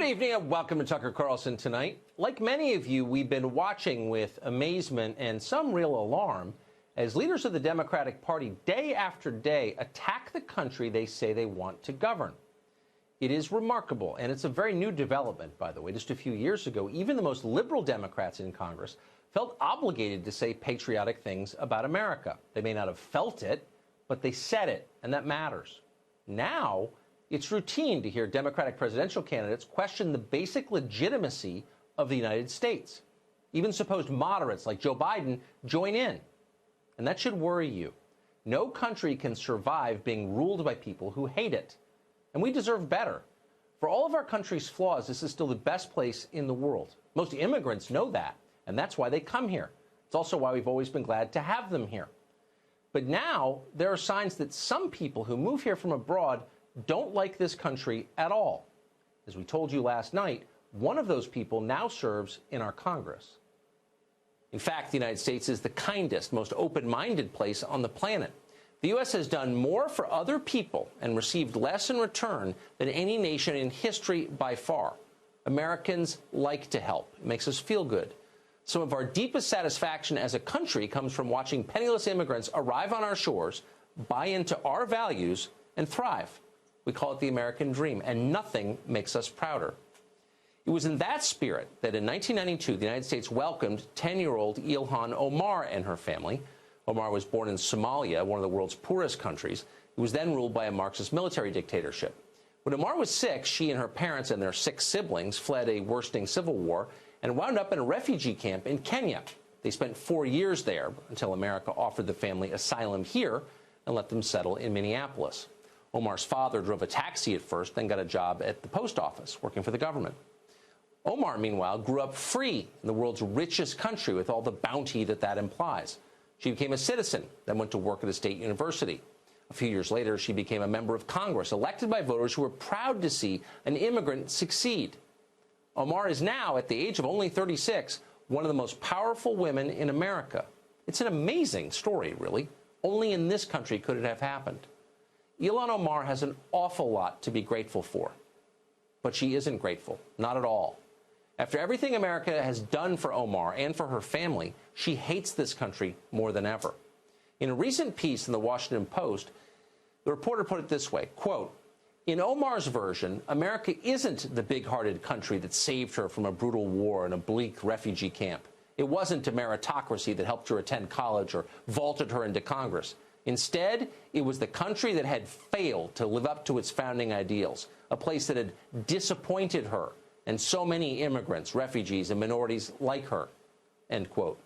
Good evening and welcome to Tucker Carlson Tonight. Like many of you, we've been watching with amazement and some real alarm as leaders of the Democratic Party day after day attack the country they say they want to govern. It is remarkable, and it's a very new development, by the way. Just a few years ago, even the most liberal Democrats in Congress felt obligated to say patriotic things about America. They may not have felt it, but they said it, and that matters. Now, it's routine to hear Democratic presidential candidates question the basic legitimacy of the United States. Even supposed moderates like Joe Biden join in. And that should worry you. No country can survive being ruled by people who hate it. And we deserve better. For all of our country's flaws, this is still the best place in the world. Most immigrants know that, and that's why they come here. It's also why we've always been glad to have them here. But now there are signs that some people who move here from abroad don't like this country at all. As we told you last night, one of those people now serves in our Congress. In fact, the United States is the kindest, most open-minded place on the planet. The U.S. has done more for other people and received less in return than any nation in history by far. Americans like to help. It makes us feel good. Some of our deepest satisfaction as a country comes from watching penniless immigrants arrive on our shores, buy into our values, and thrive. We call it the American dream, and nothing makes us prouder. It was in that spirit that in 1992, the United States welcomed 10-year-old Ilhan Omar and her family. Omar was born in Somalia, one of the world's poorest countries. It was then ruled by a Marxist military dictatorship. When Omar was 6, she and her parents and their 6 siblings fled a worsening civil war and wound up in a refugee camp in Kenya. They spent 4 years there until America offered the family asylum here and let them settle in Minneapolis. Omar's father drove a taxi at first, then got a job at the post office, working for the government. Omar, meanwhile, grew up free in the world's richest country with all the bounty that implies. She became a citizen, then went to work at a state university. A few years later, she became a member of Congress, elected by voters who were proud to see an immigrant succeed. Omar is now, at the age of only 36, one of the most powerful women in America. It's an amazing story, really. Only in this country could it have happened. Ilhan Omar has an awful lot to be grateful for. But she isn't grateful, not at all. After everything America has done for Omar and for her family, she hates this country more than ever. In a recent piece in the Washington Post, the reporter put it this way, quote, "In Omar's version, America isn't the big-hearted country that saved her from a brutal war and a bleak refugee camp. It wasn't a meritocracy that helped her attend college or vaulted her into Congress. Instead, it was the country that had failed to live up to its founding ideals, a place that had disappointed her and so many immigrants, refugees, and minorities like her," end quote.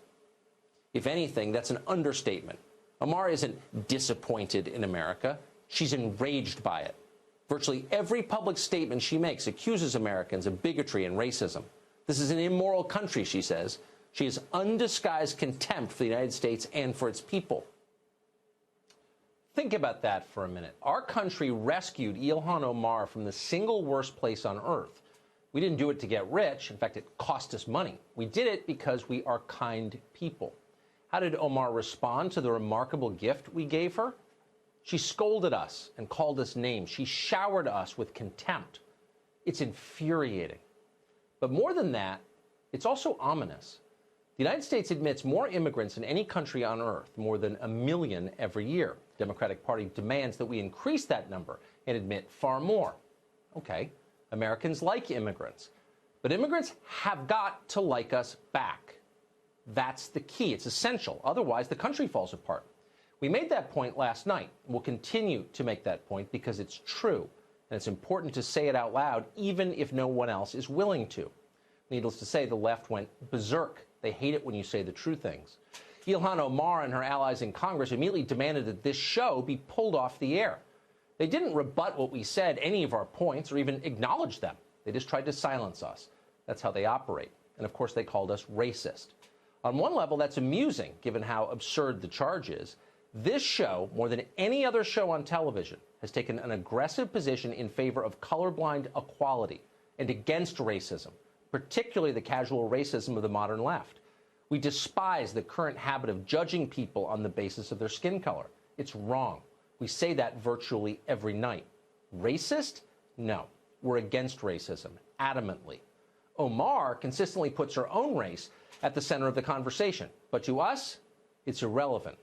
If anything, that's an understatement. Omar isn't disappointed in America. She's enraged by it. Virtually every public statement she makes accuses Americans of bigotry and racism. This is an immoral country, she says. She has undisguised contempt for the United States and for its people. Think about that for a minute. Our country rescued Ilhan Omar from the single worst place on earth. We didn't do it to get rich. In fact, it cost us money. We did it because we are kind people. How did Omar respond to the remarkable gift we gave her? She scolded us and called us names. She showered us with contempt. It's infuriating. But more than that, it's also ominous. The United States admits more immigrants than any country on earth, more than 1 million every year. The Democratic Party demands that we increase that number and admit far more. Okay, Americans like immigrants, but immigrants have got to like us back. That's the key. It's essential. Otherwise, the country falls apart. We made that point last night. We'll continue to make that point because it's true, and it's important to say it out loud, even if no one else is willing to. Needless to say, the left went berserk. They hate it when you say the true things. Ilhan Omar and her allies in Congress immediately demanded that this show be pulled off the air. They didn't rebut what we said, any of our points, or even acknowledge them. They just tried to silence us. That's how they operate. And of course, they called us racist. On one level, that's amusing, given how absurd the charge is. This show, more than any other show on television, has taken an aggressive position in favor of colorblind equality and against racism, particularly the casual racism of the modern left. We despise the current habit of judging people on the basis of their skin color. It's wrong. We say that virtually every night. Racist? No. were against racism, adamantly. Omar consistently puts her own race at the center of the conversation. But to us, it's irrelevant.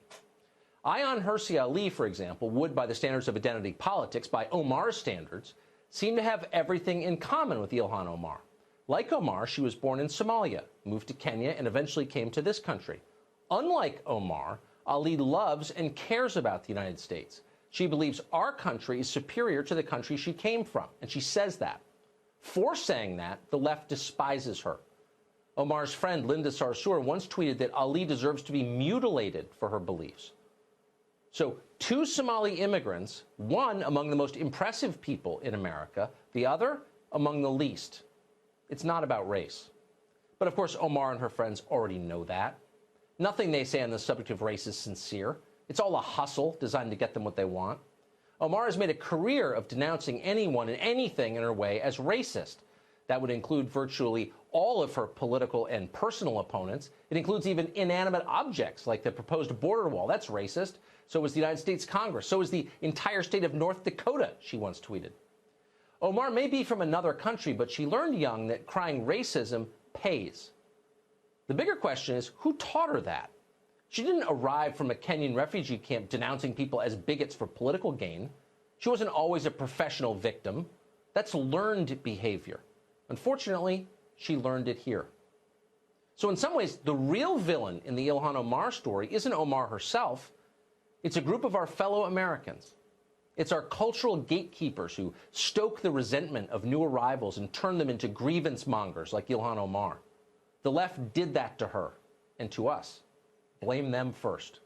Ayaan Hirsi Ali, for example, would, by the standards of identity politics, by Omar's standards, seem to have everything in common with Ilhan Omar. Like Omar, she was born in Somalia, moved to Kenya, and eventually came to this country. Unlike Omar, Ali loves and cares about the United States. She believes our country is superior to the country she came from, and she says that. For saying that, the left despises her. Omar's friend Linda Sarsour once tweeted that Ali deserves to be mutilated for her beliefs. So, two Somali immigrants, one among the most impressive people in America, the other among the least. It's not about race. But of course, Omar and her friends already know that. Nothing they say on the subject of race is sincere. It's all a hustle designed to get them what they want. Omar has made a career of denouncing anyone and anything in her way as racist. That would include virtually all of her political and personal opponents. It includes even inanimate objects like the proposed border wall. That's racist. So is the United States Congress. So is the entire state of North Dakota, she once tweeted. Omar may be from another country, but she learned young that crying racism pays. The bigger question is, who taught her that? She didn't arrive from a Kenyan refugee camp denouncing people as bigots for political gain. She wasn't always a professional victim. That's learned behavior. Unfortunately, she learned it here. So in some ways, the real villain in the Ilhan Omar story isn't Omar herself. It's a group of our fellow Americans. It's our cultural gatekeepers who stoke the resentment of new arrivals and turn them into grievance mongers like Ilhan Omar. The left did that to her and to us. Blame them first.